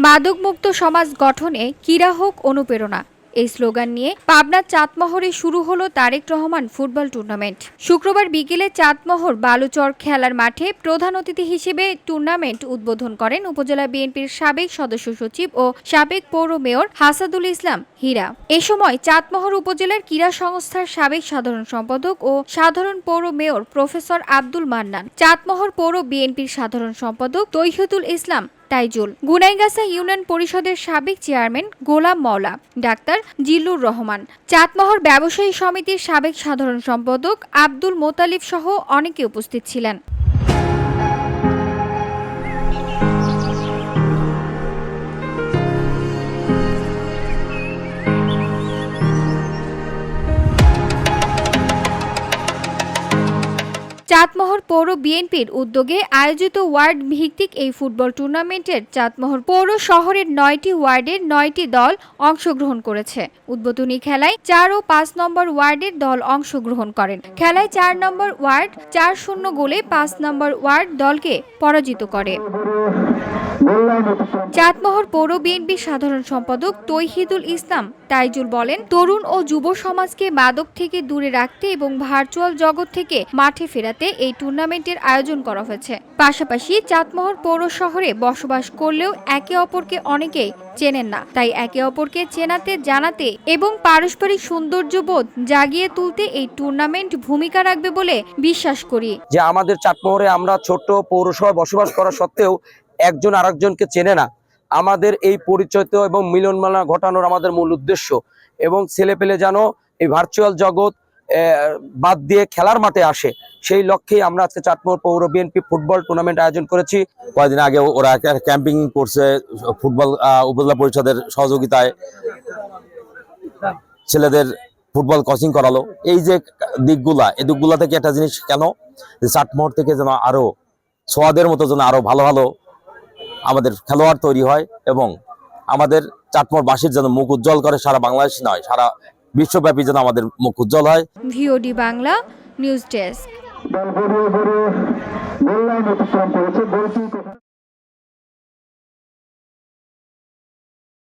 মাদকমুক্ত সমাজ গঠনে ক্রীড়া হোক অনুপ্রেরণা, এই স্লোগান নিয়ে পাবনার চাটমোহরে শুরু হলো তারেক রহমান ফুটবল টুর্নামেন্ট। শুক্রবার বিকেলে চাটমোহর বালুচর খেলার মাঠে প্রধান অতিথি হিসেবে টুর্নামেন্ট উদ্বোধন করেন উপজেলা বিএনপির সাবেক সদস্য সচিব ও সাবেক পৌর মেয়র হাসাদুল ইসলাম হীরা। এ সময় চাটমোহর উপজেলার ক্রীড়া সংস্থার সাবেক সাধারণ সম্পাদক ও সাধারণ পৌর মেয়র প্রফেসর আব্দুল মান্নান, চাটমোহর পৌর বিএনপির সাধারণ সম্পাদক তৌহিদুল ইসলাম তাইজুল, গুনাইগাছা ইউনিয়ন পরিষদের সাবেক চেয়ারম্যান গোলাম মাওলা, ডাক্তার জিল্লুর রহমান, চাটমোহর ব্যবসায়ী সমিতির সাবেক সাধারণ সম্পাদক আব্দুল মোতালিব সহ অনেকে উপস্থিত ছিলেন। চাটমোহর পৌর বিএনপির উদ্যোগে আয়োজিত ওয়ার্ড ভিত্তিক এই ফুটবল টুর্নামেন্টের চাটমোহর পৌর শহরের ৯টি ওয়ার্ডের ৯টি দল অংশগ্রহণ করেছে। উদ্বোধনী খেলায় ৪ ও ৫ নম্বর ওয়ার্ডের দল অংশগ্রহণ করেন। খেলায় ৪ নম্বর ওয়ার্ড ৪-০ গোলে ৫ নম্বর ওয়ার্ড দলকে পরাজিত করে। চাটমোহর পৌর বিএনপির সাধারণ সম্পাদক তৌহিদুল ইসলাম তাইজুল বলেন, তরুণ ও যুব সমাজকে মাদক থেকে দূরে রাখতে এবং ভার্চুয়াল জগৎ থেকে মাঠে ফেরাতে এই টুর্নামেন্টের আয়োজন করা হয়েছে। পাশাপাশি চাটমোহর পৌর শহরে বসবাস করলেও একে অপরকে অনেকেই চেনেন না, তাই একে অপরকে চেনাতে, জানাতে এবং পারস্পরিক সৌন্দর্যবোধ জাগিয়ে তুলতে এই টুর্নামেন্ট ভূমিকা রাখবে বলে বিশ্বাস করি। যে আমাদের চাটমোহরে আমরা ছোট্ট পৌরসভায় বসবাস করা সত্ত্বেও একজন আরেকজনকে চেনে না। আমাদের এই পরিচয় এবং মিলনমেলা ঘটানোর আমাদের মূল উদ্দেশ্য, এবং ছেলেপেলে যেন এই ভার্চুয়াল জগৎ বাদ দিয়ে খেলার মাঠে আসে, সেই লক্ষ্যেই আমরা আজকে চাটমোহর পৌর বিএনপি ফুটবল টুর্নামেন্ট আয়োজন করেছি। কয়েকদিন আগে ওরা ক্যাম্পিং করছে ফুটবল উপজেলা পরিষদের সহযোগিতায়, ছেলেদের ফুটবল কোচিং করালো। এই যে দিকগুলা থেকে একটা জিনিস কেন, চাটমোহর থেকে যেন আরো সোয়াদের মতো যেন আরো ভালো ভালো আমাদের খেলোয়াড় তৈরি হয় এবং আমাদের চাটমোহরবাসীর যেন মুখ উজ্জ্বল করে, সারা বাংলাদেশ নয় সারা বিশ্বব্যাপী যেন আমাদের মুখ উজ্জ্বল হয়। VOD Bangla news desk.